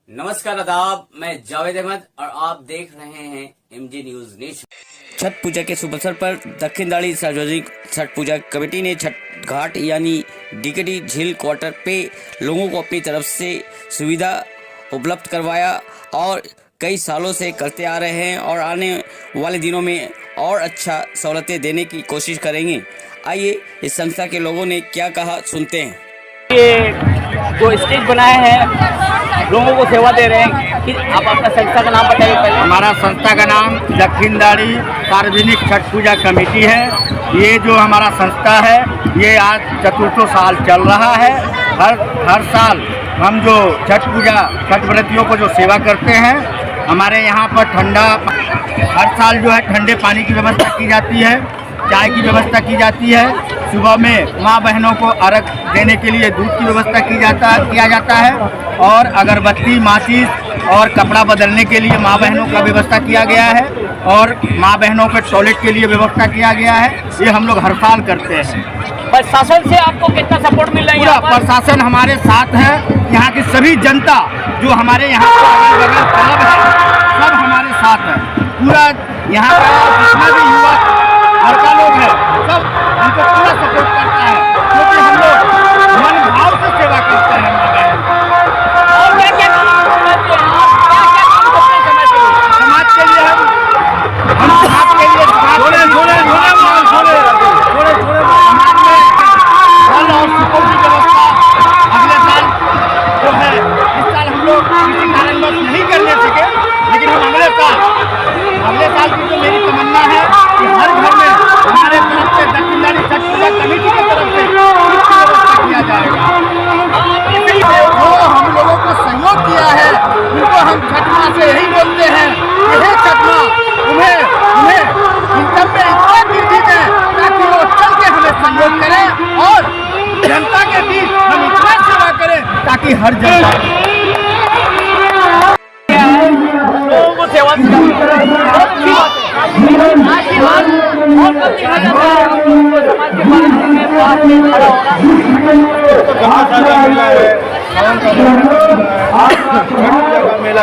नमस्कार आदाब, मैं जावेद अहमद और आप देख रहे हैं एमजी न्यूज नेशन। छठ पूजा के शुभ अवसर पर दक्षिणदाड़ी सार्वजनिक छठ पूजा कमेटी ने छठ घाट यानी डीकेडी झील क्वार्टर पे लोगों को अपनी तरफ से सुविधा उपलब्ध करवाया और कई सालों से करते आ रहे हैं और आने वाले दिनों में और अच्छा सहूलतें देने की कोशिश करेंगे। आइए इस संस्था के लोगों ने क्या कहा सुनते हैं। ये जो स्टेज बनाए हैं लोगों को सेवा दे रहे हैं कि आप अपना संस्था का नाम बताइए पहले। हमारा संस्था का नाम दक्षिणदाड़ी सार्वजनिक छठ पूजा कमेटी है। ये जो हमारा संस्था है ये आज चतुर्थों साल चल रहा है। हर साल हम जो छठ पूजा छठ व्रतियों को जो सेवा करते हैं, हमारे यहाँ पर हर साल जो है ठंडे पानी की व्यवस्था की जाती है, चाय की व्यवस्था की जाती है। सुबह में माँ बहनों को अर्घ देने के लिए दूध की व्यवस्था किया जाता है और अगरबत्ती, माचिस और कपड़ा बदलने के लिए माँ बहनों का व्यवस्था किया गया है और माँ बहनों के टॉयलेट के लिए व्यवस्था किया गया है। ये हम लोग हर साल करते हैं। प्रशासन से आपको कितना सपोर्ट मिल रहा है? पूरा प्रशासन हमारे साथ है। यहाँ की सभी जनता जो हमारे यहाँ क्लब है सब हमारे साथ है। पूरा यहाँ का जितना भी युवा लड़का लोग है सब हमको पूरा सपोर्ट करता है, क्योंकि हम लोग मन भाव से सेवा करते हैं। और क्या समाज के लिए हम समाज के लिए समाज में फल और सुपोष की व्यवस्था अगले साल जो है, इस साल हम लोग किसी कारणवश नहीं करने सके, लेकिन हम अगले साल की जो मेरी तमन्ना है कि हर घर में हमारे तरफ से दक्षिणदाड़ी छठ पूजा कमेटी की तरफ से इसकी व्यवस्था किया जाएगा। जो हम लोगों को सहयोग किया है उनको हम छठ माँ से यही बोलते हैं कि हे छठ माँ, तुम्हें इनकम में इतना वृद्धि दें ताकि वो चल के हमें सहयोग करें और जनता के बीच हम इतना सेवा करें ताकि हर जनता लोगों को सेवा मेला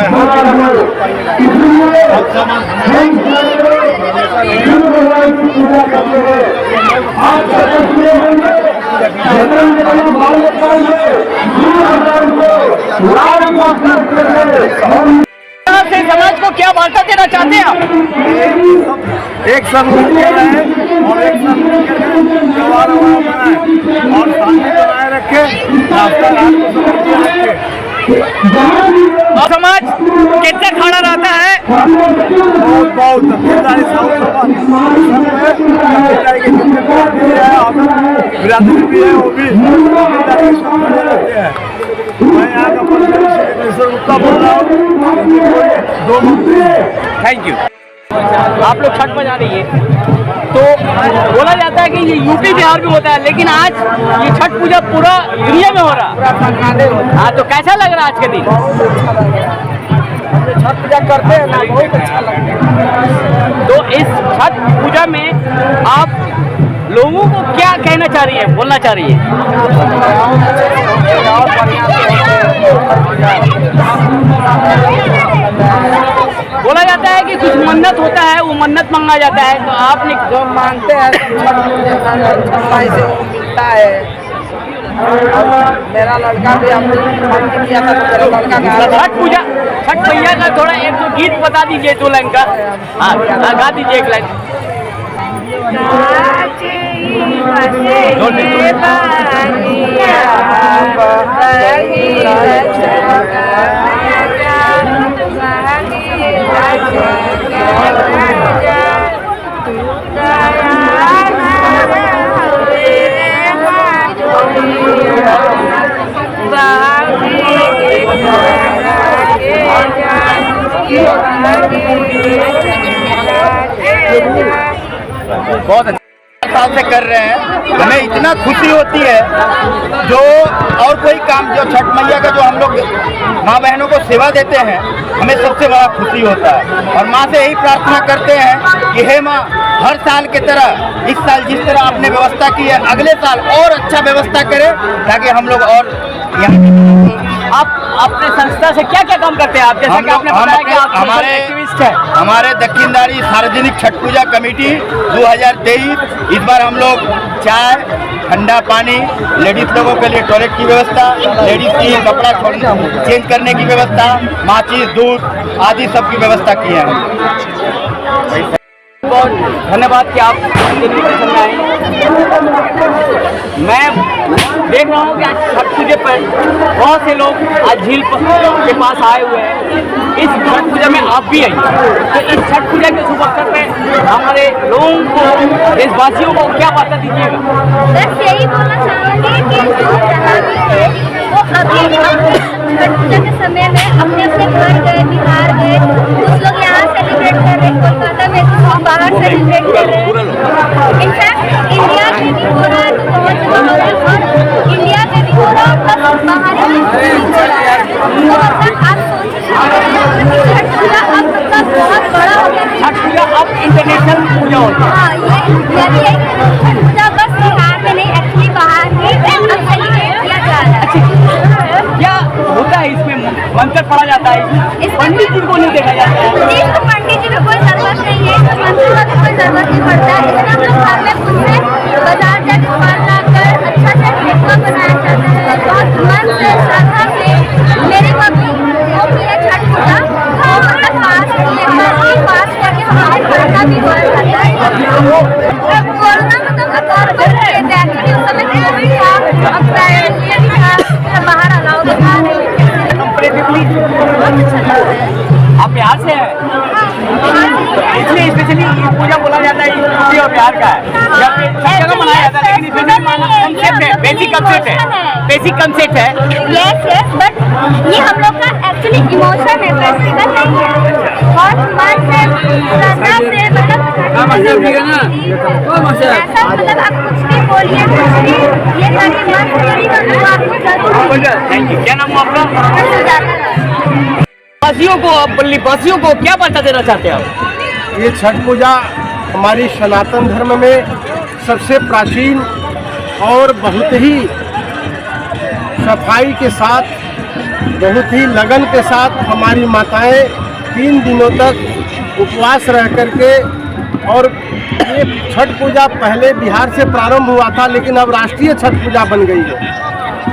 से समाज को क्या वार्ता देना चाहते हैं आप? एक साथ मिलकर रहें और एक साथ मिलकर त्योहार बनाएं और शांति बनाए रखें, राष्ट्रघाट को सुरक्षित रखें। और समाज कितने खड़ा रहता है? बहुत दक्षिणदाड़ी के जितने बिरादरी भी है वो भी रहते हैं। मैं यहाँ का गुप्ता बोल रहा हूँ। Thank you. आप लोग छठ बजा रही है तो बोला जाता है कि ये यूपी बिहार में होता है, लेकिन आज ये छठ पूजा पूरा दुनिया में हो रहा। हाँ, तो कैसा लग रहा है आज के दिन? छठ पूजा करते हैं ना, बहुत अच्छा लगता है। तो इस छठ पूजा में आप लोगों को क्या कहना चाह रही है, बोलना चाह रही है? बोला जाता है कि कुछ मन्नत होता है, वो मन्नत मांगा जाता है, तो आपने जो मांगते हैं से मिलता है। मेरा लड़का भी अपनी किया था, तो मेरा लड़का का छठ मैया का थोड़ा एक दो गीत बता दीजिए, 2 लाइन का। हाँ, गा दीजिए 1 लाइन। बहुत अच्छा साल से कर रहे हैं। हमें इतना खुशी होती है, जो और कोई काम जो छठ मैया का जो हम लोग माँ बहनों को सेवा देते हैं, हमें सबसे बड़ा खुशी होता है। और माँ से यही प्रार्थना करते हैं कि हे माँ, हर साल की तरह इस साल जिस तरह आपने व्यवस्था की है, अगले साल और अच्छा व्यवस्था करें, ताकि हम लोग और आप अपने संस्था से क्या क्या काम करते हैं आप? जैसे कि आपने बताया कि आप सोशल एक्टिविस्ट हैं। हमारे दक्षिणदारी सार्वजनिक छठ पूजा कमेटी 2023, इस बार हम लोग चाय, ठंडा पानी, लेडीज लोगों के लिए टॉयलेट की व्यवस्था, लेडीज की कपड़ा चेंज करने की व्यवस्था, माचिस, दूध आदि सब की व्यवस्था की है। बहुत धन्यवाद कि आप इनविटेशन में आए। मैं देख रहा हूँ कि आज छठ पूजा पर बहुत से लोग आज झील के पास आए हुए हैं। इस छठ पूजा में आप भी आई, तो इस छठ पूजा के शुभ अवसर पे हमारे लोगों को, देशवासियों को क्या वार्ता दीजिएगा? बस यही बोलना चाहूँगी कि जो जहाँ भी थे वो अभी छठ पूजा के समय में अपने अपने घर गए, बिहार गए, कुछ लोग यहाँ सेलिब्रेट कर रहे हैं, कोलकाता में कुछ लोग बाहर सेलिब्रेट कर रहे हैं। इनफैक्ट इंडिया में भी हो रहा है तो बहुत जगह हो रहा है, और इंडिया में भी हो रहा है प्लस बाहर भी हो रहा है। तो मतलब आप सोच सकते हैं छठ पूजा अब मतलब बहुत बड़ा हो गया। छठ पूजा अब इंटरनेशनल पूजा होती है। हाँ, ये छठ पूजा बस बिहार में नहीं, एक्चुअली बाहर भी अब सेलिब्रेट किया जा रहा है। क्या होता है इसमें? मंत्र पढ़ा जाता है, पंडित जी को नहीं देखा जाता है। तो पंडित जी को कोई जरूरत नहीं है, तो मंत्र का भी कोई जरूरत नहीं पड़ता है। इसमें हम लोग घर में खुद से बाजार जाकर फल लाकर अच्छा से ठेकुआ बनाया जाता है, बहुत मन से श्रद्धा से। मेरी मम्मी वो भी है छठ पूजा, वो मतलब पास करके हमारे घर का भी हुआ जाता है। कोरोना मतलब अकाउंट बंद किए थे एक्चुअली, उस समय कोविड था, अब प्राइवेट भी था, तो बाहर अलाउ था नहीं। बहुत अच्छा लगता है। आप बिहार से हैं, इसलिए स्पेशली ये पूजा बोला जाता है यूपी और बिहार का है। जब सब जगह मनाया जाता है, लेकिन इसमें कॉन्सेप्ट है, बेसिक कंसेप्ट है, बेसिक कंसेप्ट है। यस यस, बट ये हम लोग का एक्चुअली इमोशन है, फेस्टिवल नहीं है। बहुत मन से, श्रद्धा से, मतलब ऐसा मतलब आप कुछ भी बोलिए, कुछ भी ये करिए, मन से यही मतलब आपको जरूर। Thank you. क्या नाम है आपका? वासियों को, बल्ली वासियों को क्या वार्ता देना चाहते हैं आप? ये छठ पूजा हमारी सनातन धर्म में सबसे प्राचीन और बहुत ही सफाई के साथ, बहुत ही लगन के साथ हमारी माताएं 3 दिनों तक उपवास रह करके, और ये छठ पूजा पहले बिहार से प्रारंभ हुआ था, लेकिन अब राष्ट्रीय छठ पूजा बन गई है।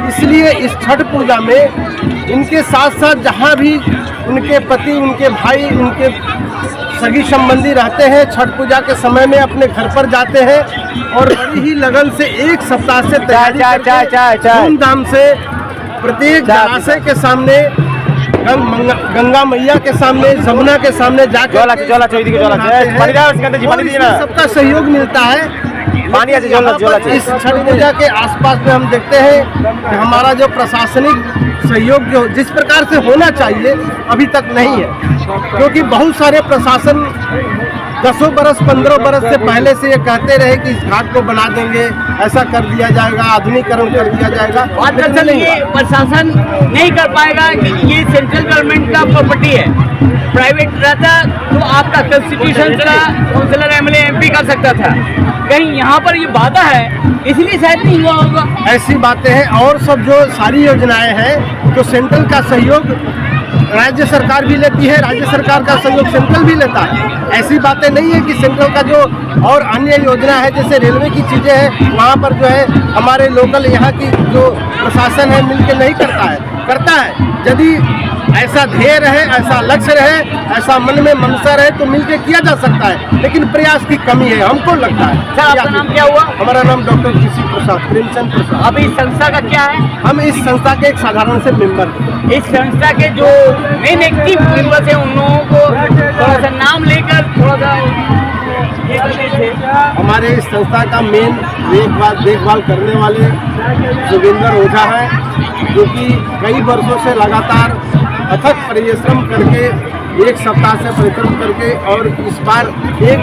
इसलिए इस छठ पूजा में इनके साथ साथ जहाँ भी उनके पति, उनके भाई, उनके सगी संबंधी रहते हैं, छठ पूजा के समय में अपने घर पर जाते हैं और बड़ी ही लगन से एक सप्ताह से तैयारी धूमधाम से प्रत्येक जलाशय के सामने, गंगा मैया के सामने, जमुना के सामने जाकर सबका सहयोग मिलता है। इस छठ पूजा के आसपास में हम देखते हैं कि हमारा जो प्रशासनिक सहयोग जो जिस प्रकार से होना चाहिए अभी तक नहीं है, क्योंकि बहुत सारे प्रशासन 10 बरस 15 बरस से पहले से ये कहते रहे कि इस घाट को बना देंगे, ऐसा कर दिया जाएगा, आधुनिकीकरण कर दिया जाएगा। दरअसल ये प्रशासन नहीं कर पाएगा कि ये सेंट्रल गवर्नमेंट का प्रॉपर्टी है, प्राइवेट रहता तो आपका कंस्टिट्यूशन का काउंसिलर, एमएलए, एमपी कर सकता था। कहीं यहाँ पर ये बाधा है, इसलिए शायद नहीं हुआ होगा। ऐसी बातें हैं, और सब जो सारी योजनाएं हैं तो सेंट्रल का सहयोग राज्य सरकार भी लेती है, राज्य सरकार का सहयोग सेंट्रल भी लेता है। ऐसी बातें नहीं है कि सेंट्रल का जो और अन्य योजना है, जैसे रेलवे की चीज़ें हैं, वहाँ पर जो है हमारे लोकल यहाँ की जो प्रशासन है मिलकर नहीं करता है। यदि ऐसा ध्येय रहे, ऐसा लक्ष्य रहे, ऐसा मन में मनसा रहे तो मिलकर किया जा सकता है, लेकिन प्रयास की कमी है हमको लगता है। सर, आपका नाम क्या हुआ? हमारा नाम डॉक्टर किसी प्रसाद, प्रेमचंद प्रसाद। अभी इस संस्था का क्या है? हम इस संस्था के एक साधारण से मेंबर हैं। इस संस्था के जो मेन एक्टिव मेंबर्स हैं उन लोगों को थोड़ा सा नाम लेकर थोड़ा सा हमारे इस संस्था का मेन देखभाल करने वाले जोगिंदर ओझा है, जो कि कई वर्षों से लगातार अथक परिश्रम करके एक सप्ताह से परिश्रम करके और इस बार एक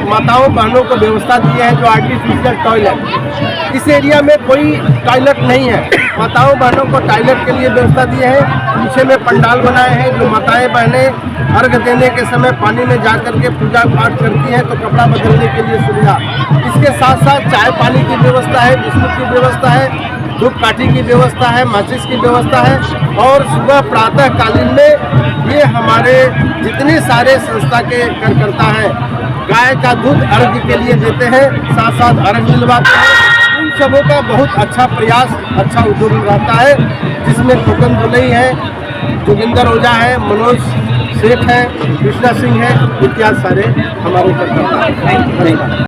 माताओं बहनों को व्यवस्था दी है जो आर्टिफिशियल टॉयलेट। इस एरिया में कोई टॉयलेट नहीं है, माताओं बहनों को टॉयलेट के लिए व्यवस्था दी है। पीछे में पंडाल बनाए हैं जो माताएं बहनें अर्घ देने के समय पानी में जा करके पूजा पाठ करती हैं तो कपड़ा बदलने के लिए सुविधा। इसके साथ साथ चाय पानी की व्यवस्था है, बिस्कुट की व्यवस्था है, धूप काठी की व्यवस्था है, माचिस की व्यवस्था है। और सुबह प्रातः कालीन में ये हमारे जितने सारे संस्था के कार्यकर्ता हैं गाय का दूध अर्घ के लिए देते हैं, साथ साथ अर्घ दिलवाते हैं। उन सबों का बहुत अच्छा प्रयास, अच्छा उद्यम रहता है, जिसमें टोकन दुलई है, जोगिंदर ओझा है, मनोज सेठ है, कृष्णा सिंह है, इत्यादि सारे हमारे कार्यकर्ता हैं।